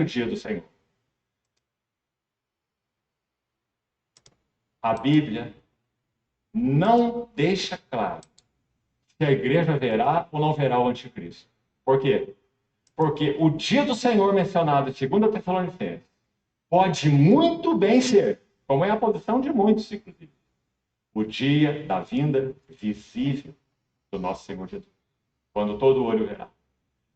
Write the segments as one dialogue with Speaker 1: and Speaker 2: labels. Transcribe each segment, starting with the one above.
Speaker 1: o dia do Senhor? A Bíblia não deixa claro se a igreja verá ou não verá o anticristo. Por quê? Porque o dia do Senhor mencionado em 2 Tessalonicenses pode muito bem ser, como é a posição de muitos, inclusive, o dia da vinda visível do nosso Senhor Jesus, quando todo olho verá.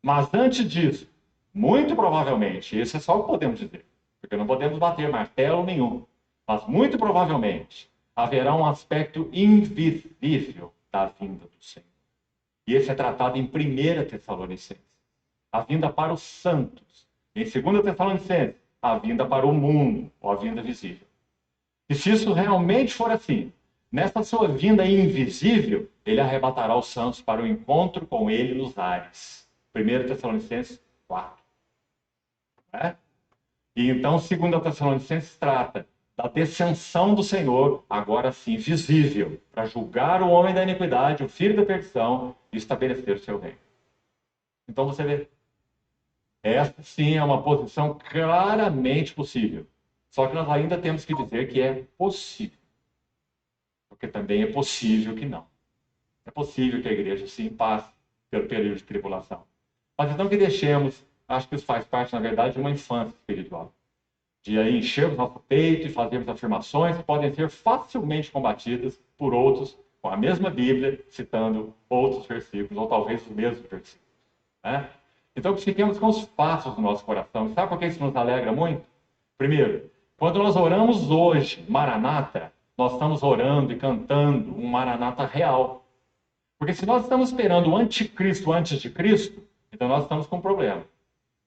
Speaker 1: Mas antes disso, muito provavelmente, isso é só o que podemos dizer, porque não podemos bater martelo nenhum, mas muito provavelmente haverá um aspecto invisível da vinda do Senhor. E esse é tratado em 1 Tessalonicenses. A vinda para os santos. Em 2 Tessalonicenses, a vinda para o mundo, ou a vinda visível. E se isso realmente for assim, nessa sua vinda invisível, ele arrebatará os santos para o encontro com ele nos ares. 1 Tessalonicenses 4. É? E então, 2 Tessalonicenses trata da descensão do Senhor, agora sim visível, para julgar o homem da iniquidade, o filho da perdição, e estabelecer o seu reino. Então você vê, essa sim é uma posição claramente possível. Só que nós ainda temos que dizer que é possível. Porque também é possível que não. É possível que a igreja sim passe pelo período de tribulação. Mas então que deixemos, acho que isso faz parte, na verdade, de uma infância espiritual. De aí enchermos nosso peito e fazermos afirmações que podem ser facilmente combatidas por outros, com a mesma Bíblia, citando outros versículos, ou talvez os mesmos versículos. Né? Então, que fiquemos com os passos do nosso coração. E sabe por que isso nos alegra muito? Primeiro, quando nós oramos hoje, Maranata, nós estamos orando e cantando um Maranata real. Porque se nós estamos esperando o anticristo antes de Cristo, então nós estamos com um problema.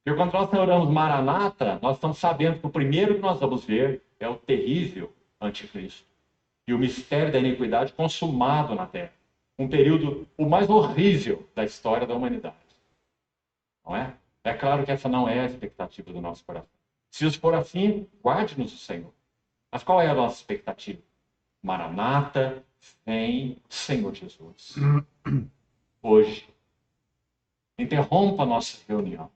Speaker 1: Porque quando nós oramos Maranata, nós estamos sabendo que o primeiro que nós vamos ver é o terrível anticristo. E o mistério da iniquidade consumado na Terra. Um período o mais horrível da história da humanidade. Não é? É claro que essa não é a expectativa do nosso coração. Se isso for assim, guarde-nos o Senhor. Mas qual é a nossa expectativa? Maranata, vem Senhor Jesus. Hoje. Interrompa a nossa reunião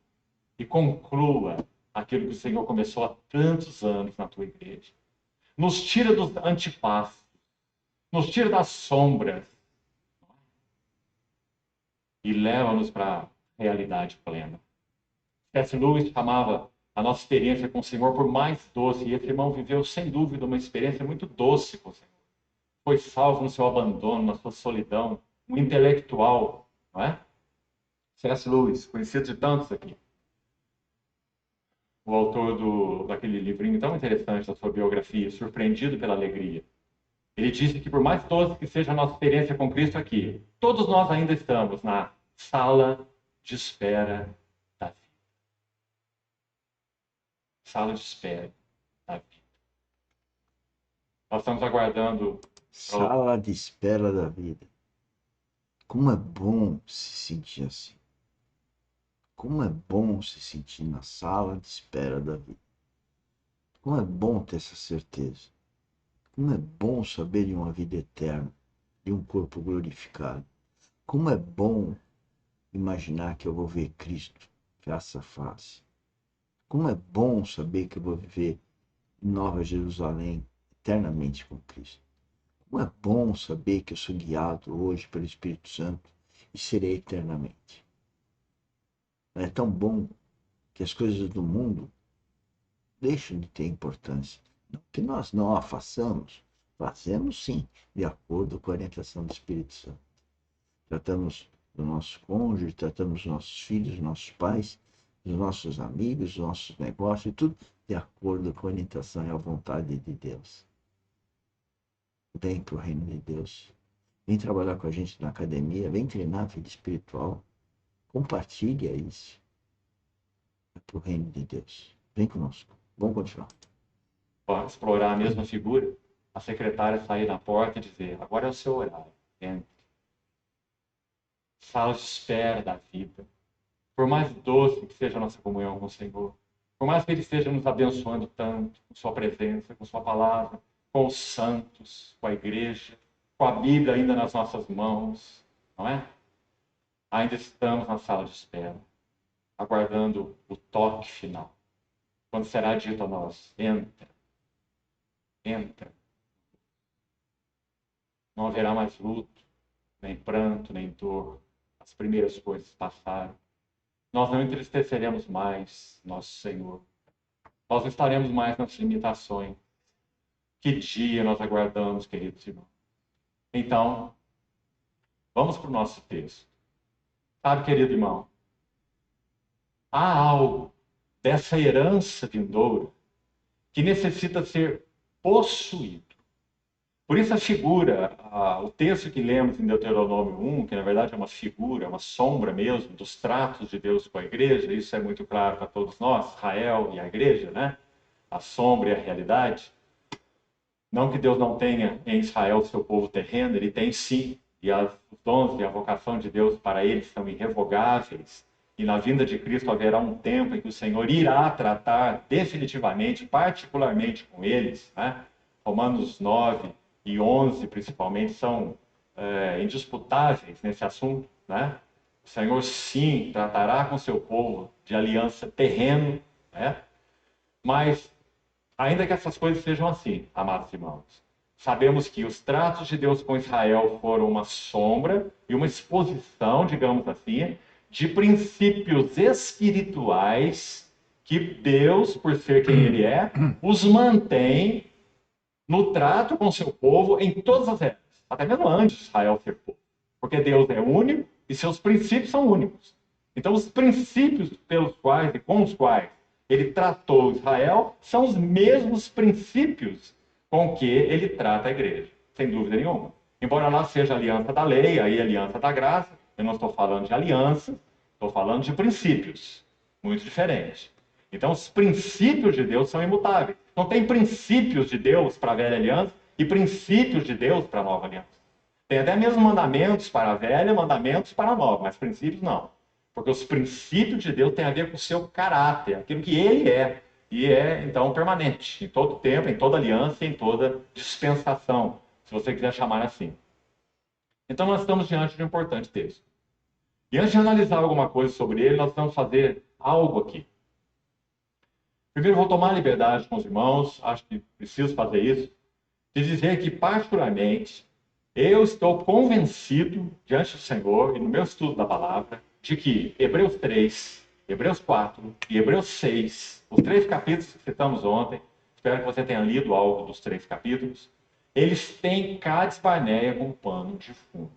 Speaker 1: e conclua aquilo que o Senhor começou há tantos anos na tua igreja. Nos tira dos antipassos, nos tira das sombras e leva-nos para a realidade plena. C.S. Lewis chamava a nossa experiência com o Senhor por mais doce, e esse irmão viveu, sem dúvida, uma experiência muito doce com o Senhor. Foi salvo no seu abandono, na sua solidão, um intelectual, não é? C.S. Lewis, conhecido de tantos aqui. O autor daquele livrinho tão interessante da sua biografia, Surpreendido pela Alegria. Ele disse que por mais doce que seja a nossa experiência com Cristo aqui, todos nós ainda estamos na sala de espera da vida. Sala de espera da vida. Nós estamos aguardando...
Speaker 2: Sala de espera da vida. Como é bom se sentir assim. Como é bom se sentir na sala de espera da vida. Como é bom ter essa certeza. Como é bom saber de uma vida eterna, de um corpo glorificado. Como é bom imaginar que eu vou ver Cristo face a face. Como é bom saber que eu vou viver em Nova Jerusalém eternamente com Cristo. Como é bom saber que eu sou guiado hoje pelo Espírito Santo e serei eternamente. É tão bom que as coisas do mundo deixam de ter importância. Não que nós não a façamos, fazemos sim, de acordo com a orientação do Espírito Santo. Tratamos do nosso cônjuge, tratamos dos nossos filhos, dos nossos pais, dos nossos amigos, dos nossos negócios, tudo de acordo com a orientação e a vontade de Deus. Vem para o reino de Deus. Vem trabalhar com a gente na academia, vem treinar a vida espiritual. Compartilha isso. É para o reino de Deus. Vem conosco. Vamos continuar.
Speaker 1: Explorar a mesma figura, a secretária sair na porta e dizer: agora é o seu horário, entre. Sala de espera da vida. Por mais doce que seja a nossa comunhão com o Senhor, por mais que Ele esteja nos abençoando tanto, com Sua presença, com Sua palavra, com os santos, com a igreja, com a Bíblia ainda nas nossas mãos, não é? Ainda estamos na sala de espera, aguardando o toque final. quando será dito a nós: entra, entra. Não haverá mais luto, nem pranto, nem dor. As primeiras coisas passaram. Nós não entristeceremos mais nosso Senhor. Nós não estaremos mais nas limitações. Que dia nós aguardamos, queridos irmãos. Então, vamos para o nosso texto. Sabe, querido irmão, há algo dessa herança vindoura que necessita ser possuído. Por isso a figura, o texto que lemos em Deuteronômio 1, que na verdade é uma figura, uma sombra mesmo dos tratos de Deus com a igreja, isso é muito claro para todos nós, Israel e a igreja, né? A sombra e a realidade. Não que Deus não tenha em Israel seu povo terreno, ele tem sim, e os dons e a vocação de Deus para eles são irrevogáveis. E na vinda de Cristo haverá um tempo em que o Senhor irá tratar definitivamente, particularmente com eles, né? Romanos 9 e 11, principalmente, são indisputáveis nesse assunto, né? O Senhor, sim, tratará com seu povo de aliança terreno, né? Mas, ainda que essas coisas sejam assim, amados irmãos, sabemos que os tratos de Deus com Israel foram uma sombra e uma exposição, digamos assim, de princípios espirituais que Deus, por ser quem Ele é, os mantém no trato com seu povo em todas as eras, até mesmo antes de Israel ser povo. Porque Deus é único e seus princípios são únicos. Então, os princípios pelos quais e com os quais ele tratou Israel são os mesmos princípios com que ele trata a igreja, sem dúvida nenhuma. Embora lá seja a aliança da lei, aí a aliança da graça, eu não estou falando de aliança, estou falando de princípios, muito diferentes. Então, os princípios de Deus são imutáveis. Não tem princípios de Deus para a velha aliança e princípios de Deus para a nova aliança. Tem até mesmo mandamentos para a velha, mandamentos para a nova, mas princípios não. Porque os princípios de Deus têm a ver com o seu caráter, aquilo que ele é. E é, então, permanente, em todo tempo, em toda aliança, em toda dispensação, se você quiser chamar assim. Então, nós estamos diante de um importante texto. E antes de analisar alguma coisa sobre ele, nós vamos fazer algo aqui. Primeiro, vou tomar a liberdade com os irmãos, acho que preciso fazer isso, de dizer que, particularmente, eu estou convencido, diante do Senhor e no meu estudo da palavra, de que Hebreus 3, Hebreus 4 e Hebreus 6, os 3 capítulos que citamos ontem, espero que você tenha lido algo dos 3 capítulos, eles têm Cades Barneia como pano de fundo.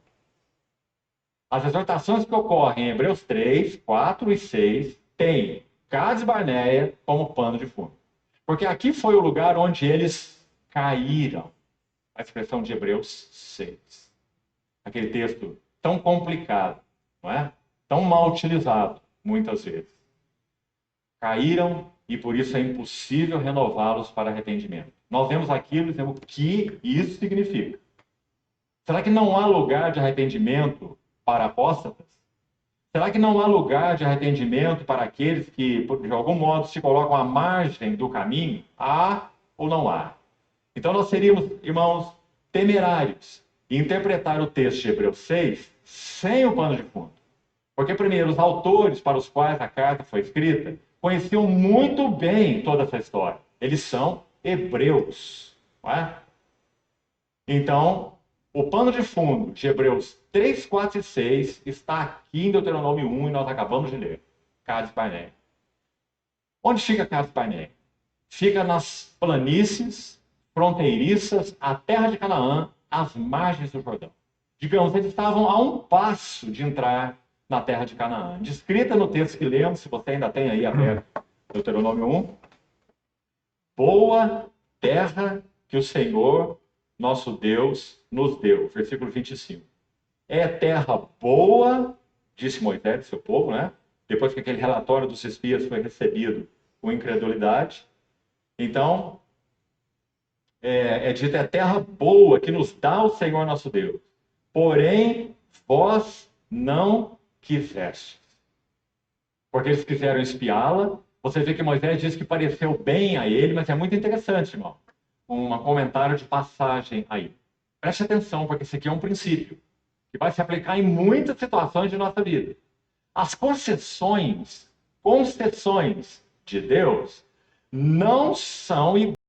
Speaker 1: As exortações que ocorrem em Hebreus 3, 4 e 6 têm Cades Barneia como pano de fundo. Porque aqui foi o lugar onde eles caíram. A expressão de Hebreus 6. Aquele texto tão complicado, não é? Tão mal utilizado, muitas vezes. Caíram e por isso é impossível renová-los para arrependimento. Nós vemos aquilo e dizemos o que isso significa. Será que não há lugar de arrependimento para apóstatas? Será que não há lugar de arrependimento para aqueles que, de algum modo, se colocam à margem do caminho? Há ou não há? Então, nós seríamos, irmãos, temerários em interpretar o texto de Hebreus 6 sem o pano de fundo. Porque, primeiro, os autores para os quais a carta foi escrita conheciam muito bem toda essa história. Eles são hebreus, não é? Então, o pano de fundo de Hebreus 3, 4 e 6 está aqui em Deuteronômio 1 e nós acabamos de ler. Cades Barneia. Onde fica Cades Barneia? Fica nas planícies fronteiriças, a terra de Canaã, às margens do Jordão. Digamos, eles estavam a um passo de entrar na terra de Canaã. Descrita no texto que lemos, se você ainda tem aí aberto Deuteronômio 1. Boa terra que o Senhor, nosso Deus, nos deu. Versículo 25. É terra boa, disse Moisés, seu povo, né? Depois que aquele relatório dos espias foi recebido com incredulidade. Então, dito, é terra boa que nos dá o Senhor nosso Deus. Porém, vós não quisestes. Porque eles quiseram espiá-la. Você vê que Moisés diz que pareceu bem a ele, mas é muito interessante, irmão. Um comentário de passagem aí. Preste atenção, porque isso aqui é um princípio que vai se aplicar em muitas situações de nossa vida. As concessões de Deus não são